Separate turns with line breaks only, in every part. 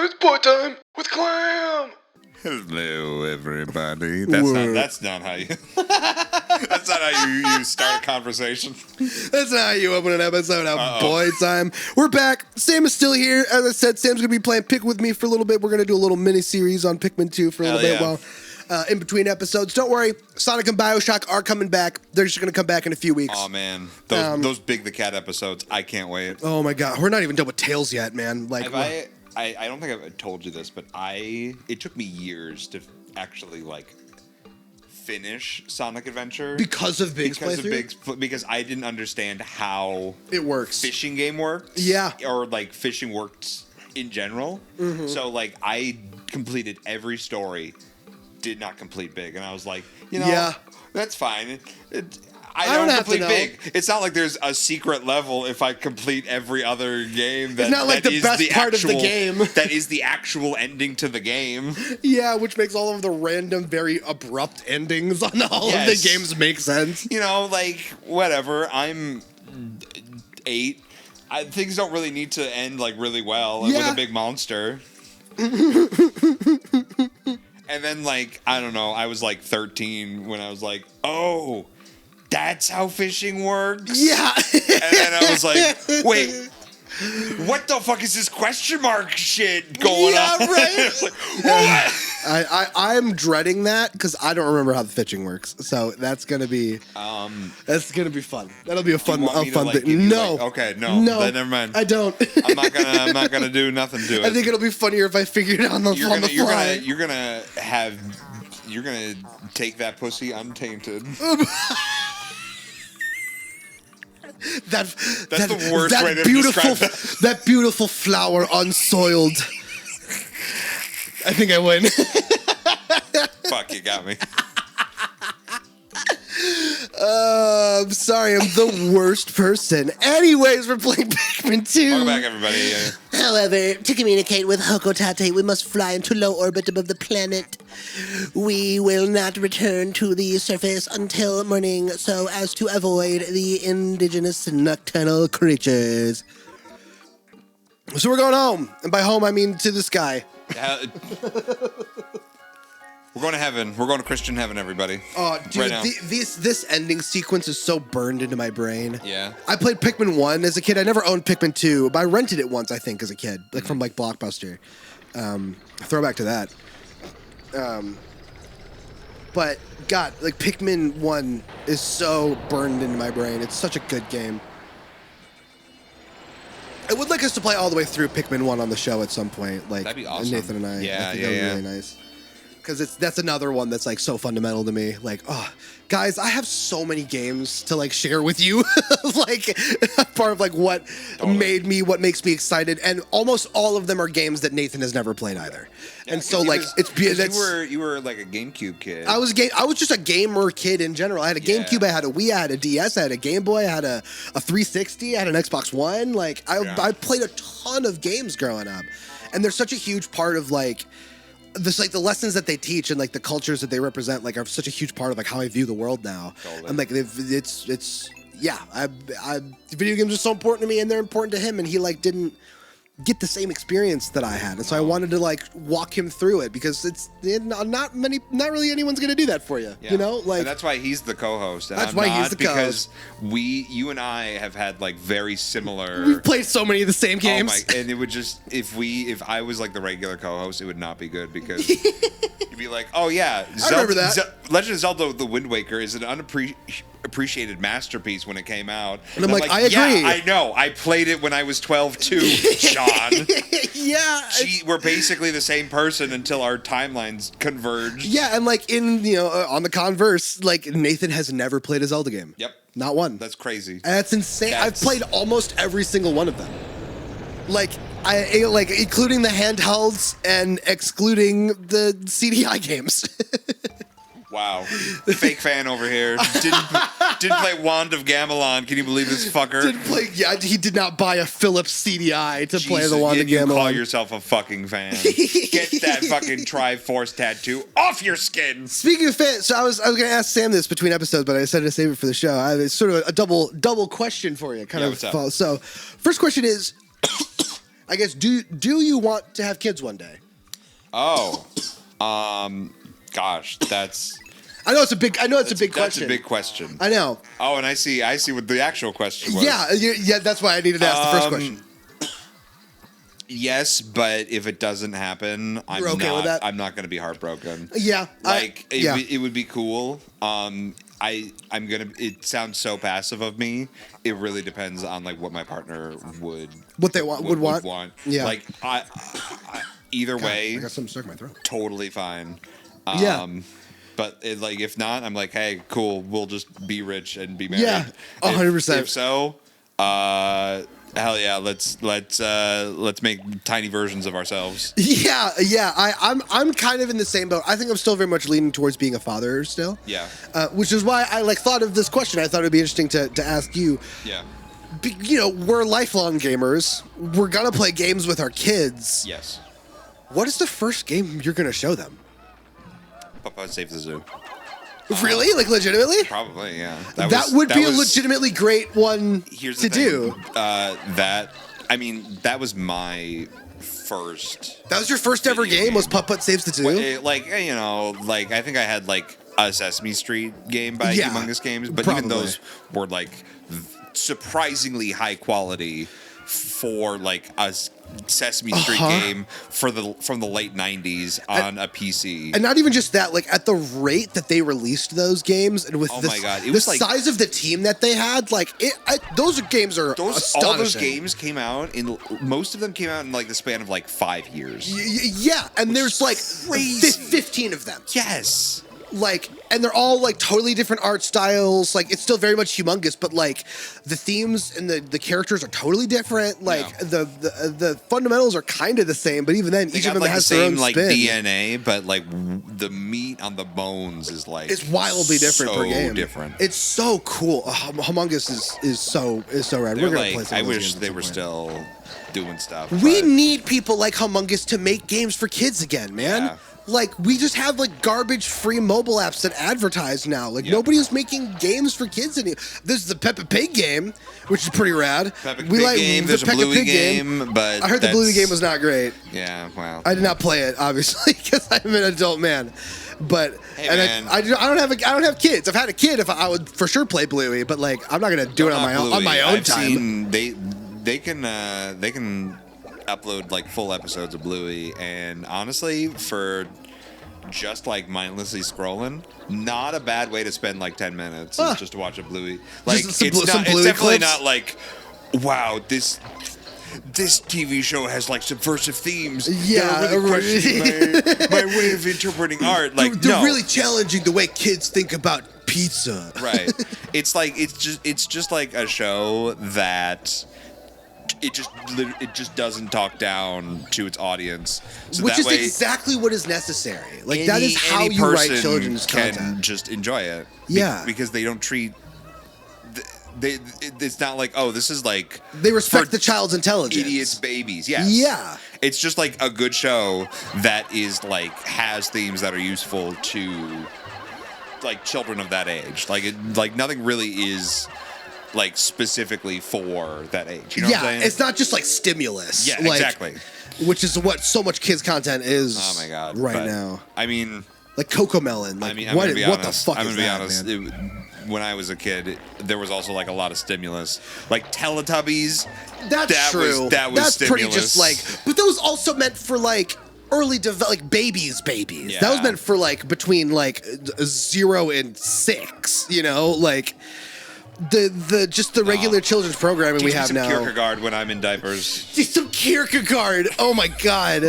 it's BoyTime with Clam.
Hello, everybody. That's not how you. That's not how you start a conversation.
That's not how you open an episode of BoyTime. We're back. Sam is still here. As I said, Sam's going to be playing Pick with me for a little bit. We're going to do a little mini-series on Pikmin 2 for a little bit while in between episodes. Don't worry. Sonic and Bioshock are coming back. They're just going to come back in a few weeks.
Oh, man. Those Big the Cat episodes, I can't wait.
Oh, my God. We're not even done with Tales yet, man. Like,
I don't think I've told you this, but it took me years to actually, finish Sonic Adventure.
Because of Big's playthrough?
Because I didn't understand how
it works.
Fishing game works.
Yeah.
Or, fishing works in general. Mm-hmm. So, I completed every story, did not complete Big. And I was like, that's fine. I don't complete Big. It's not like there's a secret level if I complete every other game.
It's not like the best part of the game.
That is the actual ending to the game.
Yeah, which makes all of the random, very abrupt endings on all of the games make sense.
Whatever. I'm 8. Things don't really need to end, really well with a big monster. And then, I don't know, I was 13 when I was like, oh, that's how fishing works?
Yeah.
And then I was like, wait, what the fuck is this question mark shit going on?
Yeah, right?
What?
I'm dreading that because I don't remember how the fishing works. So that's gonna be fun. That'll be a fun thing. No.
Okay, no. Then never mind.
I don't.
I'm not gonna do nothing to it.
I think it'll be funnier if I figure it out on the fly.
You're gonna take that pussy untainted.
That's
the worst way to describe that.
That beautiful flower unsoiled. I think I win.
Fuck, you got me.
I'm sorry, I'm the worst person. Anyways, we're playing Pikmin 2.
Welcome back, everybody.
However, to communicate with Hokotate, we must fly into low orbit above the planet. We will not return to the surface until morning so as to avoid the indigenous nocturnal creatures. So we're going home. And by home, I mean to the sky.
We're going to heaven. We're going to Christian heaven, everybody.
Oh, dude,
right now.
This ending sequence is so burned into my brain.
Yeah.
I played Pikmin 1 as a kid. I never owned Pikmin 2, but I rented it once, I think, as a kid, from Blockbuster. Throwback to that. But, God, Pikmin 1 is so burned into my brain. It's such a good game. I would like us to play all the way through Pikmin 1 on the show at some point.
That'd be awesome.
Nathan and I.
Yeah,
I think that would be really nice. Because that's another one that's so fundamental to me. Guys, I have so many games to share with you. Part of what made me, what makes me excited, and almost all of them are games that Nathan has never played either. Yeah, and so you were
a GameCube kid.
I was just a gamer kid in general. I had a GameCube, I had a Wii, I had a DS, I had a Game Boy, I had a 360, I had an Xbox One. I played a ton of games growing up, and they're such a huge part of the lessons that they teach and the cultures that they represent are such a huge part of how I view the world now. Totally. And video games are so important to me and they're important to him, and he didn't get the same experience that I had, and so I wanted to walk him through it because it's not really anyone's gonna do that for you.
And that's why he's the co-host. And
that's why he's the co-host.
Because you and I have had very similar.
We've played so many of the same games.
And it would just if I was the regular co-host, it would not be good because you'd be like, oh yeah,
I remember that.
Legend of Zelda: The Wind Waker is an unappreciated masterpiece when it came out.
And I'm like, I agree.
Yeah, I know. I played it when I was 12 too, Sean.
Yeah.
We're basically the same person until our timelines converged.
Yeah, and on the converse, Nathan has never played a Zelda game.
Yep.
Not one.
That's crazy.
That's insane. I've played almost every single one of them. Including the handhelds and excluding the CDI games.
Wow. Fake fan over here. Didn't play Wand of Gamelon. Can you believe this fucker?
He did not buy a Philips CDI to play the Wand of Gamelon.
You call yourself a fucking fan. Get that fucking Triforce tattoo off your skin.
Speaking of fans, so I was going to ask Sam this between episodes, but I decided to save it for the show. It's sort of a double question for you. What's up? So, first question is, I guess do you want to have kids one day?
Oh, gosh, that's.
I know it's a big question.
That's a big question.
I know.
Oh, and I see what the actual question was.
Yeah. That's why I needed to ask the first question.
Yes, but if it doesn't happen,
You're okay with that?
I'm not going to be heartbroken.
Yeah,
it would be cool. It sounds so passive of me. It really depends on like what my partner would want.
Yeah.
Like I either way,
I got something stuck in my throat.
Totally fine. But if not, I'm like, hey, cool. We'll just be rich and be married.
Yeah, 100%.
If so, hell yeah, let's make tiny versions of ourselves.
Yeah. I'm kind of in the same boat. I think I'm still very much leaning towards being a father still.
Yeah.
Which is why I thought of this question. I thought it'd be interesting to ask you.
Yeah.
We're lifelong gamers. We're gonna play games with our kids.
Yes.
What is the first game you're gonna show them?
Papa Save the Zoo.
Really? Like legitimately?
Probably, yeah.
That would be a legitimately great one to do.
That was my first.
That was your first ever game? Was Putt Saves the Zoo?
I think I had like a Sesame Street game by Humongous Games, but even those were like surprisingly high quality for like a Sesame Street game from the late 90s on a PC. And not even just that, like at the rate that they released those games and with the size of the team that they had, those games are astonishing. All those games came out most of them came out in like the span of like 5 years. Yeah, and there's like 15 of them. Yes. And they're all like totally different art styles. Like it's still very much Humongous, but like the themes and the characters are totally different. The fundamentals are kind of the same, but even then, each of them has their own spin. DNA, but like the meat on the bones is like it's wildly different per game. Different. It's so cool. Humongous is so rad. We're gonna play some. I wish they were still doing stuff. We need people like Humongous to make games for kids again, man. Yeah. Like, we just have, like, garbage-free mobile apps that advertise now. Like, nobody's making games for kids anymore. There's the Peppa Pig game, which is pretty rad. Peppa Pig game, there's a Bluey game, but I heard the Bluey game was not great. Yeah, wow. I did not play it, obviously, because I'm an adult man. But I don't have kids. I've had a kid. If I would for sure play Bluey, but like I'm not gonna do it on my own time. They can upload like full episodes of Bluey, and honestly, for just like mindlessly scrolling, not a bad way to spend like 10 minutes is just to watch a Bluey. Like it's definitely clips. Not like, wow, this TV show has like subversive themes. Yeah, really questioning my way of interpreting art. Like they're really challenging the way kids think about pizza. Right. It's just like a show that. It just doesn't talk down to its audience, so which is exactly what is necessary. Like that is how you write children's content. Can just enjoy it. Yeah, because they don't treat. It's not like this is like they respect the child's intelligence. Idiots, babies. Yes. Yeah. It's just like a good show that is like has themes that are useful to like children of that age. Like nothing really is. Like specifically for that age, you know what I'm saying? It's not just like stimulus. Yeah, exactly. Which is what so much kids content is. Oh my god! Right now, I mean, like Cocomelon. Like, what the fuck is that, man? When I was a kid, there was also like a lot of stimulus, like Teletubbies. That's true. That's stimulus. Pretty just like, but that was also meant for like early like babies. Yeah. That was meant for like between like 0 and 6. You know, like. The regular children's programming we have now. Kierkegaard when I'm in diapers. Some Kierkegaard. Oh my god,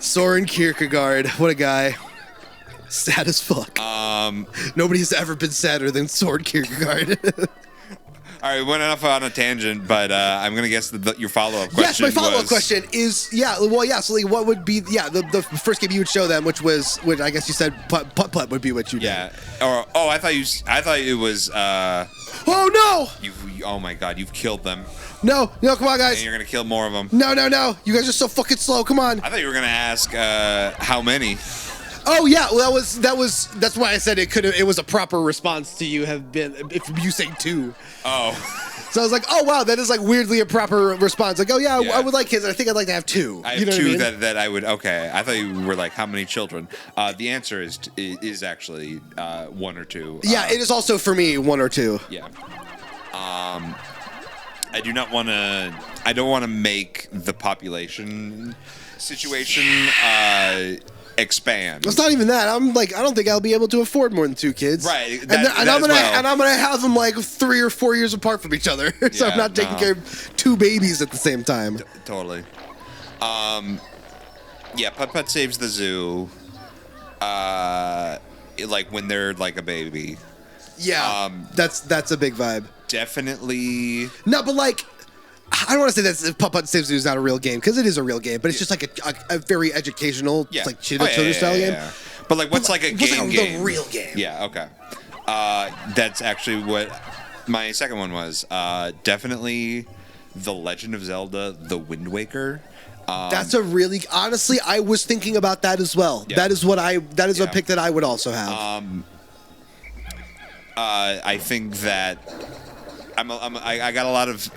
Soren Kierkegaard. What a guy. Sad as fuck. Nobody's ever been sadder than Soren Kierkegaard. All right, we went off on a tangent, but I'm gonna guess your follow-up question. Yes, my follow-up question is So like, what would be the first game you would show them, which I guess you said putt would be what you did. Yeah. I thought it was. Oh no! Oh my god, you've killed them. No, come on, guys. And you're gonna kill more of them. No. You guys are so fucking slow. Come on. I thought you were gonna ask how many.
Oh yeah, well that's why I said it was a proper response to you have been if you say 2.
Oh.
So I was like, oh wow, that is like weirdly a proper response. Like, oh yeah, I would like kids. I think I'd like to have 2.
I have 2 that I would. Okay, I thought you were like, how many children? The answer is actually 1 or 2.
Yeah, it is also for me 1 or 2.
Yeah. I do not want to. I don't want to make the population situation expand.
It's not even that. I'm like, I don't think I'll be able to afford more than 2 kids.
Right.
And I'm gonna have them like 3 or 4 years apart from each other. So
Yeah,
I'm not taking care of 2 babies at the same time.
Totally. Yeah, Putt Putt Saves the Zoo. Like when they're like a baby.
Yeah. That's a big vibe.
Definitely.
No, but like, I don't want to say that Putt Putt Saves the Zoo is not a real game, because it is a real game, but it's just like a very educational, like children's style game.
But like, what's like a game?
The real game.
Yeah. Okay. That's actually what my second one was. Definitely, The Legend of Zelda: The Wind Waker.
That's a really honestly, I was thinking about that as well.
Yeah.
That is a pick that I would also have.
I think that I got a lot of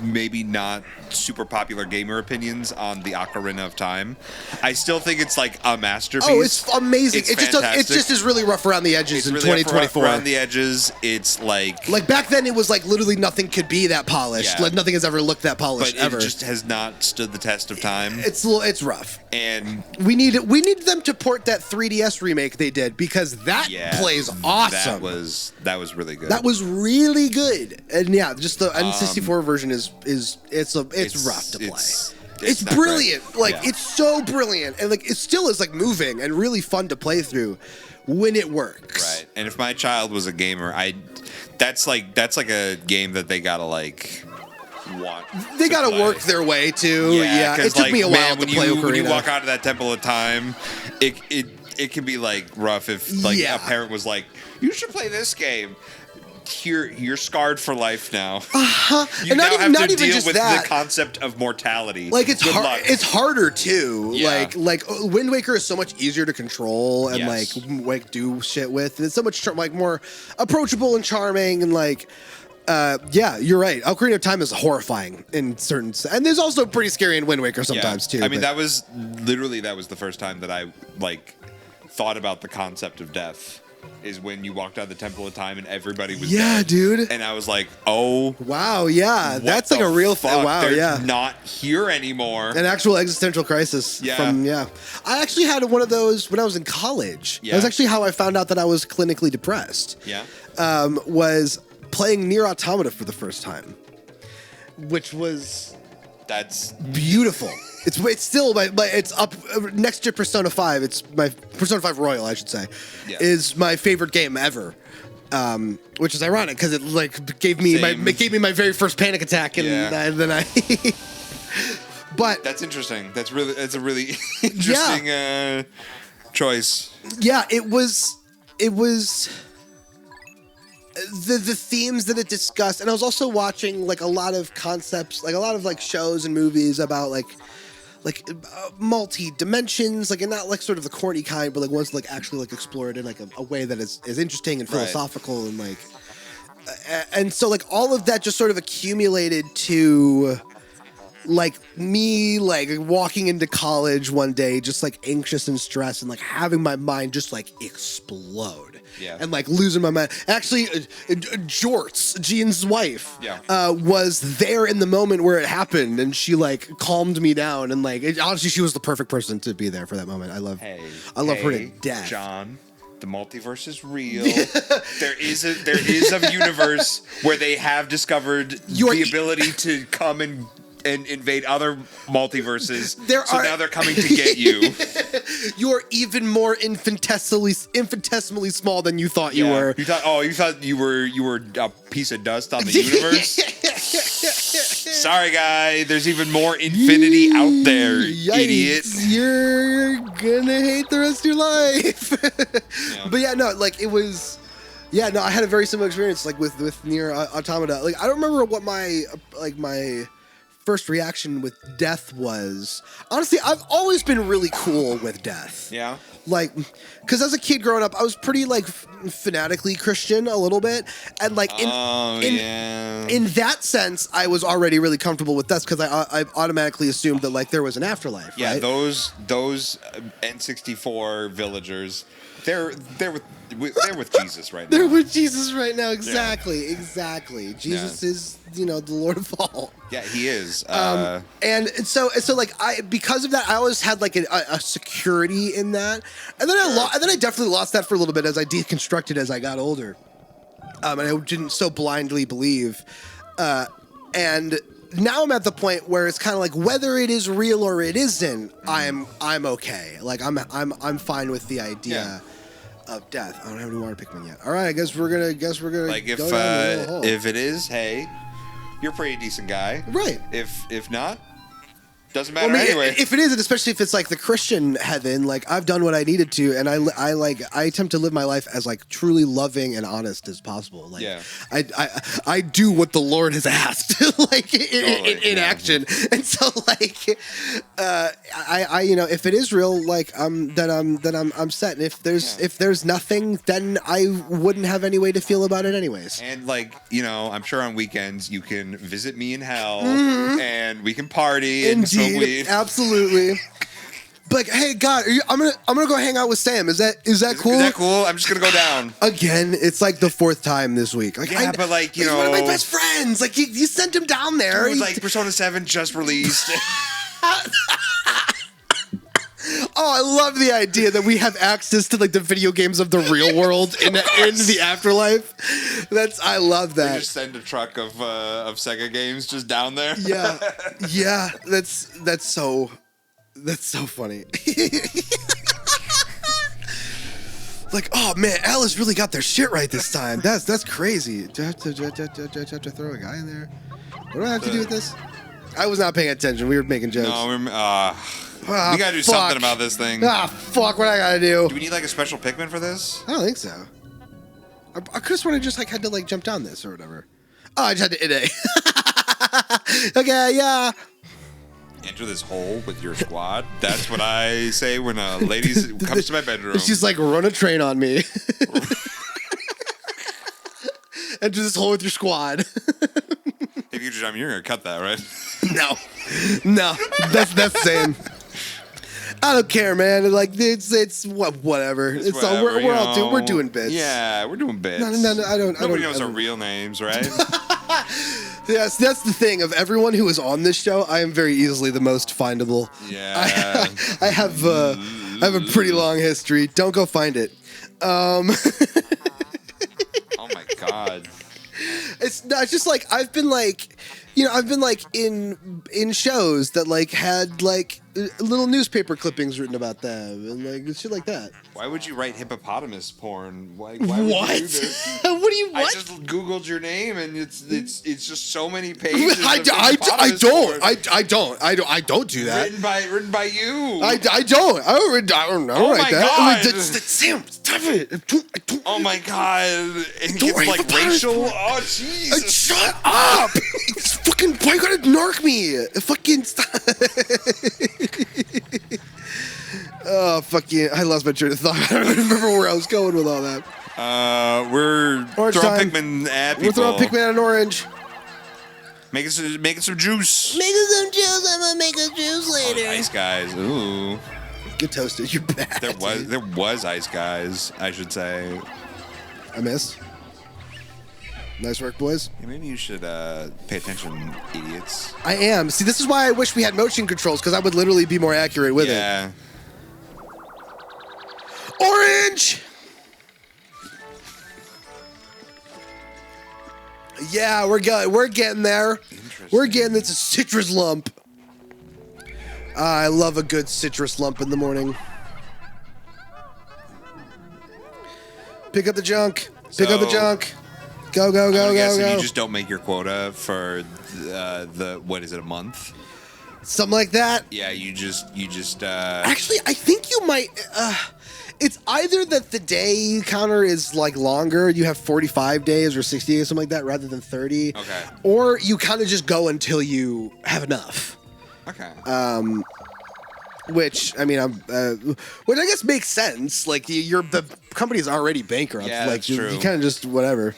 maybe not super popular gamer opinions on the Ocarina of Time. I still think it's like a masterpiece.
Oh, it's amazing.
It's
it just is really rough around the edges in
really
2024.
Around the edges, it's like
back then it was like literally nothing could be that polished.
Yeah.
Like nothing has ever looked that polished
but
ever.
it just has not stood the test of time.
It's rough.
And
we need them to port that 3DS remake they did, because that plays awesome.
That was really good.
That was really good. And yeah, just the N64 version it's rough to play. It's brilliant.
Great.
Like it's so brilliant, and like it still is like moving and really fun to play through when it works.
Right. And if my child was a gamer, that's like a game that they gotta like want.
They gotta work their way to. Yeah. It took me a while to play Ocarina.
When you walk out of that Temple of Time, it can be like rough if like a parent was like, "You should play this game." You're scarred for life now. You
and
now have to deal
just
with
that.
the concept of mortality.
Like it's
Good
hard.
luck.
It's harder too.
Yeah.
Like Wind Waker is so much easier to control and
Yes.
like do shit with. It's so much like more approachable and charming and like. Yeah, you're right. Ocarina of Time is horrifying in certain, and there's also pretty scary in Wind Waker sometimes too.
I mean, that was the first time that I like thought about the concept of death. Is when you walked out of the Temple of Time and everybody was dead.
Dude.
And I was like, oh,
wow, yeah, that's like a real thing. Wow,
they're not here anymore.
An actual existential crisis.
Yeah.
I actually had one of those when I was in college.
Yeah.
That was actually how I found out that I was clinically depressed.
Yeah.
Was playing Nier Automata for the first time, which was beautiful. It's still it's up next to Persona 5. It's my Persona 5 Royal, I should say, is my favorite game ever. Which is ironic because it like gave me my very first panic attack, and then I. But
that's interesting. That's a really interesting choice.
Yeah, it was. The themes that it discussed, and I was also watching like a lot of concepts, like a lot of like shows and movies about like multi dimensions, like, and not like sort of the corny kind, but like ones like actually like explore it in like a way that is interesting and philosophical and like, and so like all of that just sort of accumulated to like me like walking into college one day just like anxious and stressed and like having my mind just like explode.
Yeah.
And like losing my mind. Actually, Jorts, Jean's wife, was there in the moment where it happened, and she like calmed me down, and like honestly, she was the perfect person to be there for that moment. I love her to death.
John, the multiverse is real. There is a universe where they have discovered the ability to come and invade other multiverses. Now they're coming to get you.
You're even more infinitesimally small than you thought you were.
You thought you were a piece of dust on the universe. Sorry, guy. There's even more infinity out there, idiot.
You're gonna hate the rest of your life. But yeah, no, like it was. Yeah, no, I had a very similar experience, like with Nier Automata. Like I don't remember what my first reaction with death was, honestly, I've always been really cool with death.
Yeah.
Like, because as a kid growing up, I was pretty like fanatically Christian a little bit, and like in that sense, I was already really comfortable with death because I automatically assumed that like there was an afterlife.
Yeah,
right?
those N64 villagers, they're with Jesus right now.
They're with Jesus right now. Exactly. Jesus is, the Lord of all.
Yeah, he is.
And so like because of that, I always had like a security in that, and then I definitely lost that for a little bit as I deconstructed as I got older, and I didn't so blindly believe, and now I'm at the point where it's kind of like whether it is real or it isn't, I'm okay. Like I'm fine with the idea.
Yeah.
Of death. I don't have any water Pikmin yet. All right, I guess we're gonna
like
go down the little hole.
If it is, hey, you're a pretty decent guy,
right?
If not, doesn't matter anyway.
If it is, and especially if it's like the Christian heaven, like I've done what I needed to, and I attempt to live my life as like truly loving and honest as possible. Like I do what the Lord has asked, like in action, and so like I if it is real, like then I'm set. And if there's nothing, then I wouldn't have any way to feel about it anyways.
And like I'm sure on weekends you can visit me in hell, and we can party and smoke weed.
Absolutely. Like, hey, God, I'm gonna go hang out with Sam. Is that cool?
Is that cool? I'm just gonna go down
again. It's like the 4th time this week. Like,
but like
he's one of my best friends. Like, you sent him down there.
Dude, like Persona 7 just released.
Oh, I love the idea that we have access to like the video games of the real world in the afterlife. I love that.
We just send a truck of Sega games just down there.
Yeah. That's so funny. Like, oh man, Alice really got their shit right this time. That's crazy. Do I have to throw a guy in there? What do I have to do with this? I was not paying attention. We were making jokes.
No, we gotta do something about this thing.
Fuck, what I gotta do?
Do we need like a special Pikmin for this?
I don't think so. I could have sworn I just like had to like jump down this or whatever. Oh, I just had to id. Okay, yeah.
Enter this hole with your squad. That's what I say when a lady comes to my bedroom.
She's like, run a train on me. Enter this hole with your squad.
Hey, Future Time, you're gonna cut that, right?
No, that's same. I don't care, man. Like it's whatever. We're doing bits.
Yeah, we're doing bits.
No, I don't.
Nobody knows our real names, right?
Yes, that's the thing. Of everyone who is on this show, I am very easily the most findable.
Yeah,
I have a pretty long history. Don't go find it.
Oh my God.
It's just like I've been like in shows that like had like little newspaper clippings written about them and like shit like that.
Why would you write hippopotamus porn? Why
what?
Would you do this?
What do you? What?
I just googled your name and it's just so many pages.
I don't do that.
Written by you.
I don't. I don't write that. Sam, stop it.
Oh my God. And
Don't
it's like
hippopotamus
racial.
porn.
Oh Jesus.
Shut up. It's fucking. Why you gotta narc me? Fucking stop. Oh, fuck you. I lost my train of thought. I don't remember where I was going with all that.
We're
Orange
throwing
time.
Pikmin at people.
We're throwing Pikmin at an orange.
Making some juice.
Making some juice. I'm gonna make a juice later.
Oh, ice guys. Ooh.
Get toasted. You're bad.
There was ice guys, I should say.
I missed. Nice work, boys.
Yeah, maybe you should pay attention, idiots.
I am. See, this is why I wish we had motion controls, because I would literally be more accurate with it. Orange! Yeah, we're getting there. We're getting it's a citrus lump. I love a good citrus lump in the morning. Pick up the junk. Pick up the junk. Go, go, go,
I'm
go, go.
You just don't make your quota for the what is it, a month?
something like that.
Yeah, you just.
Actually, I think you might. It's either that the day counter is like longer, you have 45 days or 60 days, something like that, rather than 30.
Okay.
Or you kind of just go until you have enough.
Okay.
Which I mean, which I guess makes sense. Like the company's already bankrupt.
Yeah,
like
that's true.
You kind of just whatever.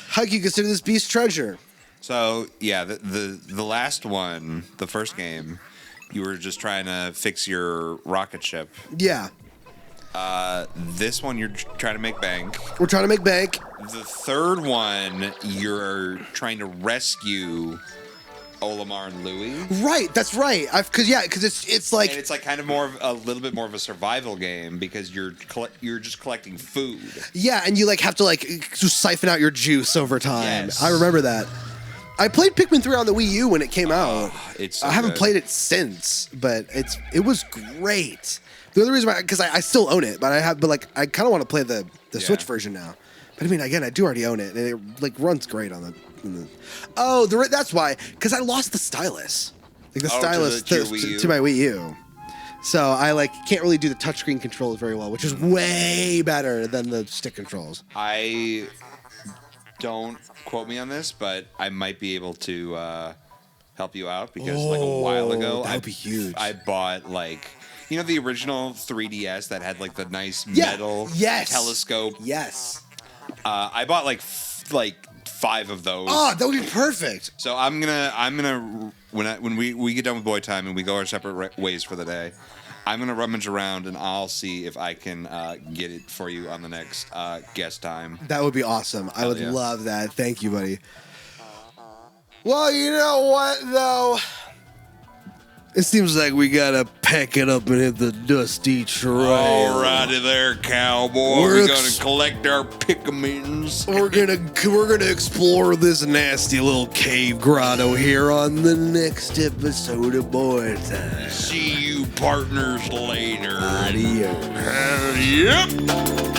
How do you consider this beast treasure?
So yeah, the last one, the first game, you were just trying to fix your rocket ship.
Yeah.
This one you're trying to make bank.
We're trying to make bank.
The third one you're trying to rescue Olimar and Louie.
Right, that's right. Because it's like
and it's like kind of more of a little bit more of a survival game because you're just collecting food.
Yeah, and you like have to like just siphon out your juice over time.
Yes.
I remember that. I played Pikmin 3 on the Wii U when it came out.
It's so
I haven't
good.
played it since, but it was great. The other reason why, because I still own it, but I kind of want to play the Switch version now. But I mean, again, I do already own it, and it like runs great on the. That's why, because I lost the stylus, like the stylus to my Wii U. So I like can't really do the touchscreen controls very well, which is way better than the stick controls.
I don't quote me on this, but I might be able to help you out because like a while ago,
that would be huge.
I bought like. You know the original 3DS that had like the nice metal telescope?
Yes.
I bought like 5 of those.
Oh, that would be perfect.
So I'm gonna when we get done with BoyTime and we go our separate ways for the day, I'm gonna rummage around and I'll see if I can get it for you on the next guest time.
That would be awesome. I would love that. Thank you, buddy. Well, you know what though? It seems like we gotta pack it up and hit the dusty trail.
Alrighty there, cowboy. We're gonna collect our Pikmins.
We're gonna explore this nasty little cave grotto here on the next episode of BoyTime.
See you partners later.
Adios.
Yep.